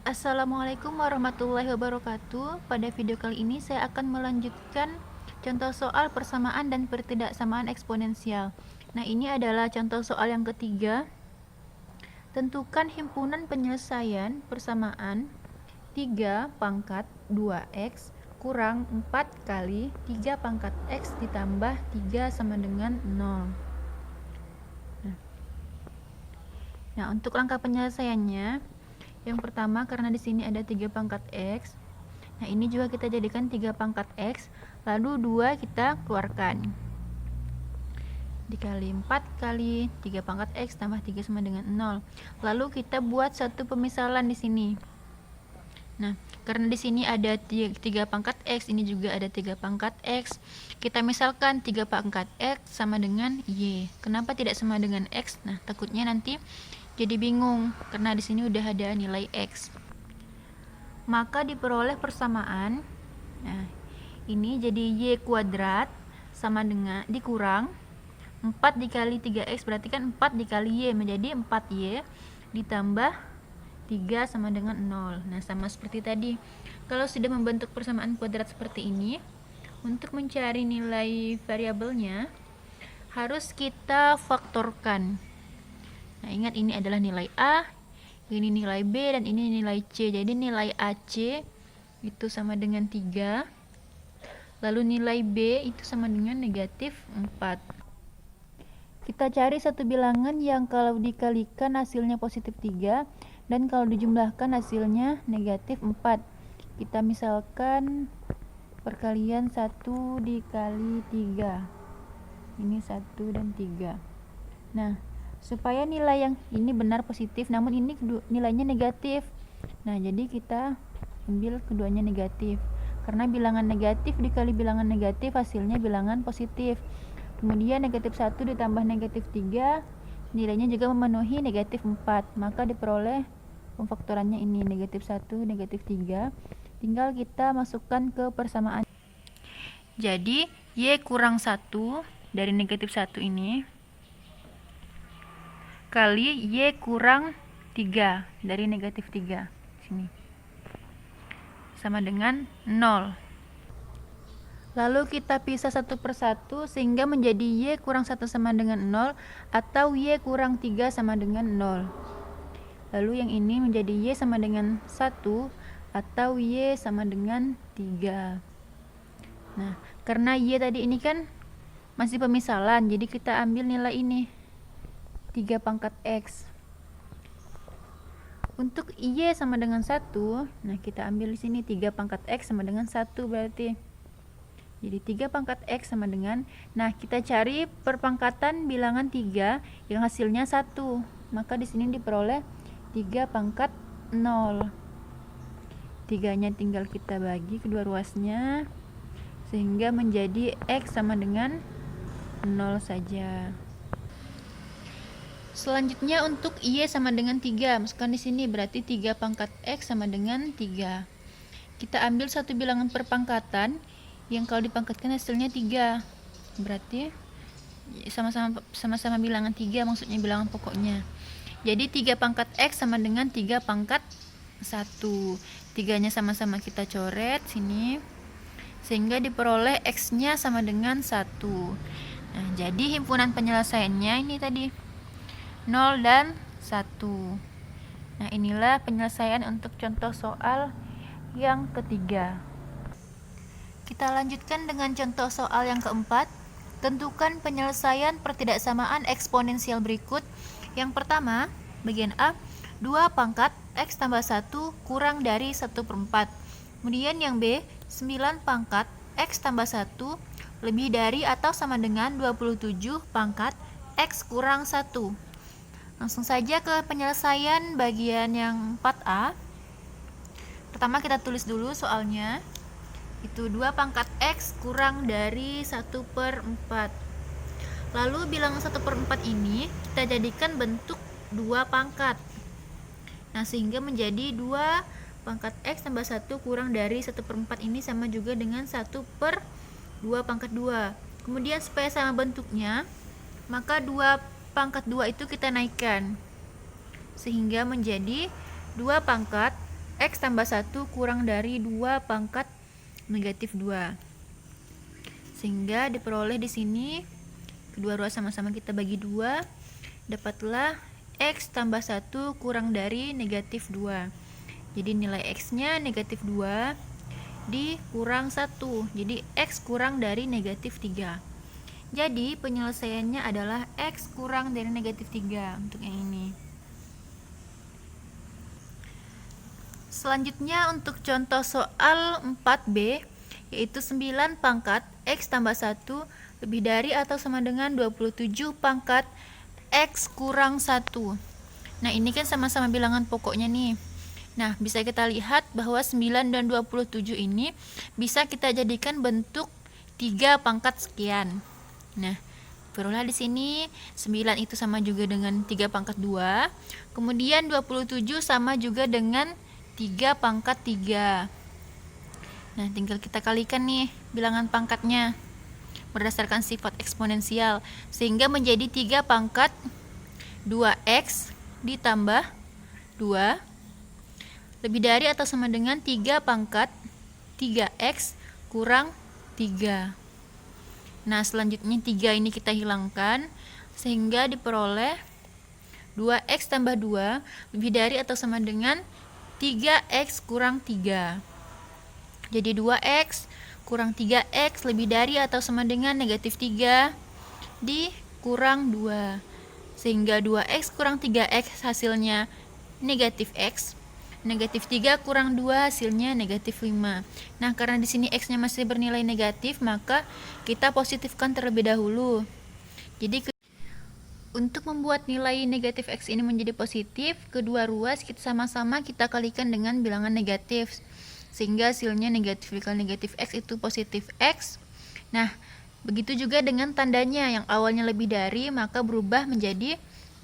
Assalamualaikum warahmatullahi wabarakatuh. Pada video kali ini saya akan melanjutkan contoh soal persamaan dan pertidaksamaan eksponensial. Nah, ini adalah contoh soal yang ketiga. Tentukan himpunan penyelesaian persamaan 3 pangkat 2x kurang 4 kali 3 pangkat x ditambah 3 sama dengan 0. Nah, untuk langkah penyelesaiannya, yang pertama, karena di sini ada 3 pangkat x. Nah, ini juga kita jadikan 3 pangkat x, lalu 2 kita keluarkan. Dikali 4 kali 3 pangkat x tambah 3 sama dengan 0. Lalu kita buat satu pemisalan di sini. Nah, karena di sini ada 3 pangkat x, ini juga ada 3 pangkat x. Kita misalkan 3 pangkat x sama dengan y. Kenapa tidak sama dengan x? Nah, takutnya nanti jadi bingung karena di sini udah ada nilai x. Maka diperoleh persamaan. Nah, ini jadi y kuadrat sama dengan dikurang 4 dikali 3x, berarti kan 4 dikali y menjadi 4y ditambah 3 sama dengan 0. Nah, sama seperti tadi. Kalau sudah membentuk persamaan kuadrat seperti ini, untuk mencari nilai variabelnya harus kita faktorkan. Nah, ingat ini adalah nilai A, ini nilai B, dan ini nilai C. Jadi nilai AC itu sama dengan 3. Lalu nilai B itu sama dengan negatif 4. Kita cari satu bilangan yang kalau dikalikan hasilnya positif 3 dan kalau dijumlahkan hasilnya negatif 4. Kita misalkan perkalian 1 dikali 3. Ini 1 dan 3. Nah, supaya nilai yang ini benar positif, namun ini nilainya negatif. Nah, jadi kita ambil keduanya negatif. Karena bilangan negatif dikali bilangan negatif hasilnya bilangan positif. Kemudian negatif 1 ditambah negatif 3, nilainya juga memenuhi negatif 4. Maka diperoleh pemfaktorannya ini negatif 1, negatif 3. Tinggal kita masukkan ke persamaan. Jadi, y kurang 1 dari negatif 1 ini kali y kurang 3 dari negatif 3 sini sama dengan 0. Lalu kita pisah satu per satu sehingga menjadi y kurang 1 sama dengan 0 atau y kurang 3 sama dengan 0. Lalu yang ini menjadi y sama dengan 1 atau y sama dengan 3. Nah, karena y tadi ini kan masih pemisalan, jadi kita ambil nilai ini 3 pangkat x. Untuk y sama dengan 1, nah kita ambil di sini 3 pangkat x sama dengan 1 berarti. Jadi 3 pangkat x sama dengan, nah kita cari perpangkatan bilangan 3 yang hasilnya 1. Maka di sini diperoleh 3 pangkat 0. 3-nya tinggal kita bagi kedua ruasnya sehingga menjadi x sama dengan 0 saja. Selanjutnya untuk y sama dengan 3, masukkan di sini berarti 3 pangkat x sama dengan 3. Kita ambil satu bilangan perpangkatan yang kalau dipangkatkan hasilnya 3. Berarti sama-sama bilangan 3, maksudnya bilangan pokoknya. Jadi 3 pangkat x sama dengan 3 pangkat 1. 3-nya sama-sama kita coret sini sehingga diperoleh x-nya sama dengan 1. Nah, jadi himpunan penyelesaiannya ini tadi 0 dan 1. Nah, inilah penyelesaian untuk contoh soal yang ketiga. Kita lanjutkan dengan contoh soal yang keempat. Tentukan penyelesaian pertidaksamaan eksponensial berikut. Yang pertama, bagian A, 2 pangkat x tambah 1 kurang dari 1/4. Kemudian yang B, 9 pangkat x tambah 1 lebih dari atau sama dengan 27 pangkat x kurang 1. Langsung saja ke penyelesaian bagian yang 4A. Pertama kita tulis dulu soalnya. Itu 2 pangkat x kurang dari 1/4. Lalu bilangan 1/4 ini kita jadikan bentuk 2 pangkat. Nah, sehingga menjadi 2 pangkat x tambah 1 kurang dari 1/4 ini sama juga dengan 1/2 pangkat 2. Kemudian supaya sama bentuknya, maka 2 pangkat 2 itu kita naikkan sehingga menjadi 2 pangkat X tambah 1 kurang dari 2 pangkat negatif 2. Sehingga diperoleh di sini kedua ruas sama-sama kita bagi 2, dapatlah X tambah 1 kurang dari negatif 2. Jadi nilai X-nya negatif 2 dikurang 1. Jadi X kurang dari negatif 3. Jadi penyelesaiannya adalah X kurang dari negatif 3 untuk yang ini. Selanjutnya untuk contoh soal 4B, yaitu 9 pangkat X tambah 1 lebih dari atau sama dengan 27 pangkat X kurang 1. Nah ini kan sama-sama bilangan pokoknya nih. Nah bisa kita lihat bahwa 9 dan 27 ini bisa kita jadikan bentuk 3 pangkat sekian. Nah, peroleh di sini 9 itu sama juga dengan 3 pangkat 2. Kemudian 27 sama juga dengan 3 pangkat 3. Nah, tinggal kita kalikan nih bilangan pangkatnya berdasarkan sifat eksponensial sehingga menjadi 3 pangkat 2x ditambah 2 lebih dari atau sama dengan 3 pangkat 3x kurang 3. Nah, selanjutnya 3 ini kita hilangkan sehingga diperoleh 2x tambah 2 lebih dari atau sama dengan 3x kurang 3. Jadi 2x kurang 3x lebih dari atau sama dengan negatif 3 dikurang 2. Sehingga 2x kurang 3x hasilnya negatif x. Negatif 3 kurang 2 hasilnya negatif 5. Nah, karena di sini x-nya masih bernilai negatif, maka kita positifkan terlebih dahulu. Jadi untuk membuat nilai negatif x ini menjadi positif, kedua ruas kita sama-sama kita kalikan dengan bilangan negatif. Sehingga hasilnya negatif dikali negatif x itu positif x. Nah, begitu juga dengan tandanya yang awalnya lebih dari, maka berubah menjadi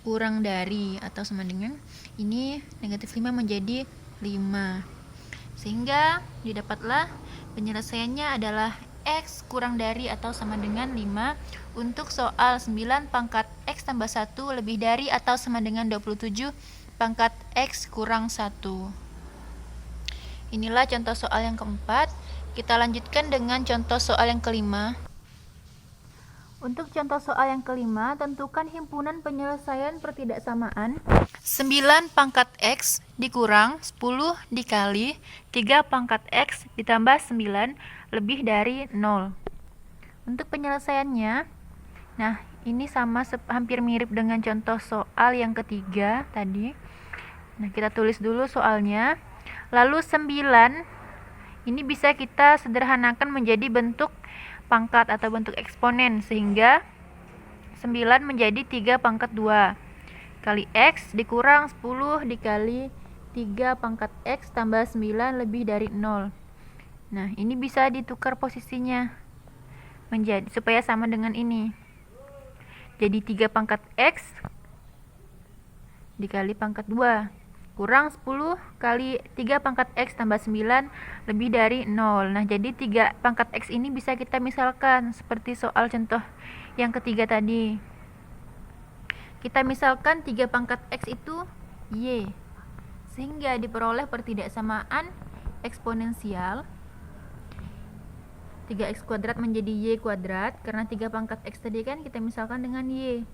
kurang dari atau sama dengan ini negatif 5 menjadi 5. Sehingga didapatlah penyelesaiannya adalah X kurang dari atau sama dengan 5 untuk soal 9 pangkat X tambah 1 lebih dari atau sama dengan 27 pangkat X kurang 1. Inilah contoh soal yang keempat. Kita lanjutkan dengan contoh soal yang kelima. Untuk contoh soal yang kelima, tentukan himpunan penyelesaian pertidaksamaan 9 pangkat X dikurang 10 dikali 3 pangkat X ditambah 9 lebih dari 0. Untuk penyelesaiannya, nah ini sama hampir mirip dengan contoh soal yang ketiga tadi. Nah kita tulis dulu soalnya. Lalu 9 ini bisa kita sederhanakan menjadi bentuk pangkat atau bentuk eksponen sehingga 9 menjadi 3 pangkat 2 kali X dikurang 10 dikali 3 pangkat X tambah 9 lebih dari 0. Nah ini bisa ditukar posisinya menjadi supaya sama dengan ini. Jadi 3 pangkat X dikali pangkat 2 kurang 10 kali 3 pangkat X tambah 9 lebih dari 0. Nah, jadi 3 pangkat X ini bisa kita misalkan seperti soal contoh yang ketiga tadi. Kita misalkan 3 pangkat X itu Y. Sehingga diperoleh pertidaksamaan eksponensial 3x kuadrat menjadi Y kuadrat. Karena 3 pangkat X tadi kan kita misalkan dengan Y.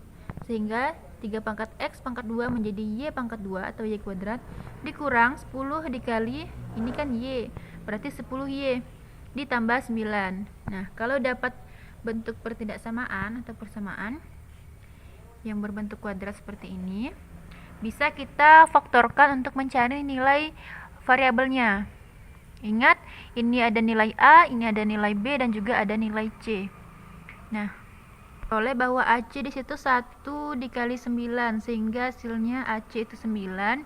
Sehingga 3 pangkat X pangkat 2 menjadi Y pangkat 2 atau Y kuadrat dikurang 10 dikali ini kan Y berarti 10Y ditambah 9. Nah kalau dapat bentuk pertidaksamaan atau persamaan yang berbentuk kuadrat seperti ini, bisa kita faktorkan untuk mencari nilai variabelnya. Ingat, ini ada nilai A, ini ada nilai B, dan juga ada nilai C. Nah, oleh bahwa AC di situ 1 dikali 9 sehingga hasilnya AC itu 9.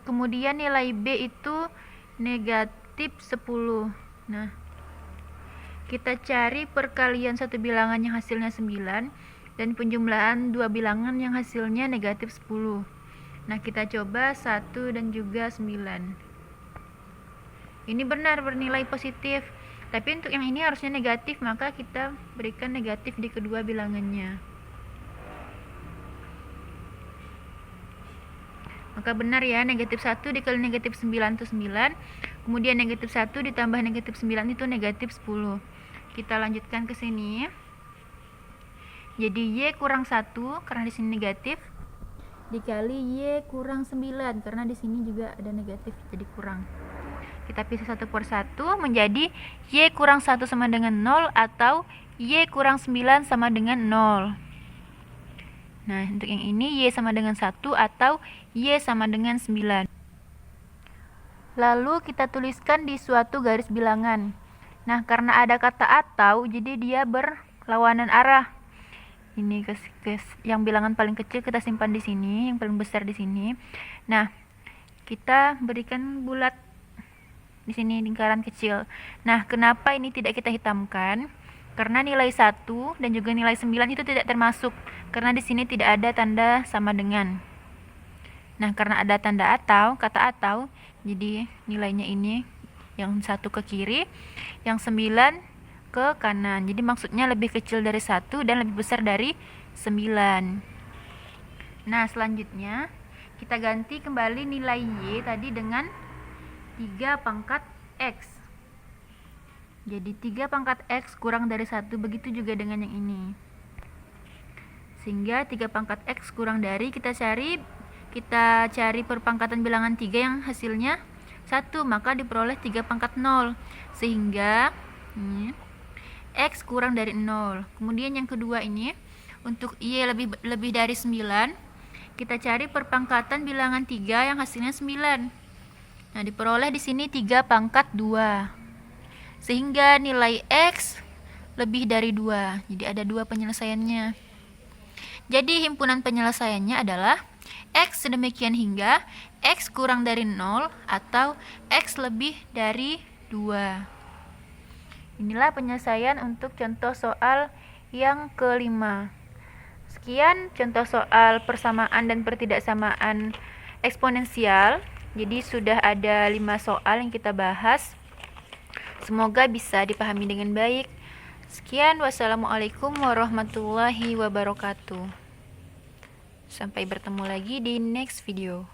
Kemudian nilai B itu negatif 10. Nah, kita cari perkalian satu bilangan yang hasilnya 9 dan penjumlahan dua bilangan yang hasilnya negatif 10. Nah, kita coba 1 dan juga 9. Ini benar bernilai positif. Tapi untuk yang ini harusnya negatif, maka kita berikan negatif di kedua bilangannya. Maka benar ya, negatif 1 dikali negatif 9 itu 9. Kemudian negatif 1 ditambah negatif 9 itu negatif 10. Kita lanjutkan ke sini. Jadi Y kurang 1 karena di sini negatif dikali Y kurang 9 karena di sini juga ada negatif, jadi kurang. Kita pisah satu per satu menjadi Y kurang 1 sama dengan 0 atau Y kurang 9 sama dengan 0. Nah, untuk yang ini Y sama dengan 1 atau Y sama dengan 9. Lalu kita tuliskan di suatu garis bilangan. Nah, karena ada kata atau, jadi dia berlawanan arah. Ini yang bilangan paling kecil kita simpan di sini, yang paling besar di sini. Nah, kita berikan bulat di sini lingkaran kecil. Nah, kenapa ini tidak kita hitamkan? Karena nilai 1 dan juga nilai 9 itu tidak termasuk, karena di sini tidak ada tanda sama dengan. Nah, karena ada tanda atau, kata atau, jadi nilainya ini yang 1 ke kiri, yang 9 ke kanan. Jadi maksudnya lebih kecil dari 1 dan lebih besar dari 9. Nah, selanjutnya kita ganti kembali nilai Y tadi dengan 3 pangkat X. Jadi 3 pangkat X kurang dari 1, begitu juga dengan yang ini. Sehingga 3 pangkat X kurang dari, kita cari perpangkatan bilangan 3 yang hasilnya 1, maka diperoleh 3 pangkat 0. Sehingga ini X kurang dari 0. Kemudian yang kedua ini, untuk Y lebih dari 9, kita cari perpangkatan bilangan 3 yang hasilnya 9. Nah, diperoleh di sini 3 pangkat 2. Sehingga nilai X lebih dari 2. Jadi ada 2 penyelesaiannya. Jadi himpunan penyelesaiannya adalah X sedemikian hingga X kurang dari 0 atau X lebih dari 2. Inilah penyelesaian untuk contoh soal yang kelima. Sekian contoh soal persamaan dan pertidaksamaan eksponensial. Jadi sudah ada 5 soal yang kita bahas. Semoga bisa dipahami dengan baik. Sekian, wassalamualaikum warahmatullahi wabarakatuh. Sampai bertemu lagi di next video.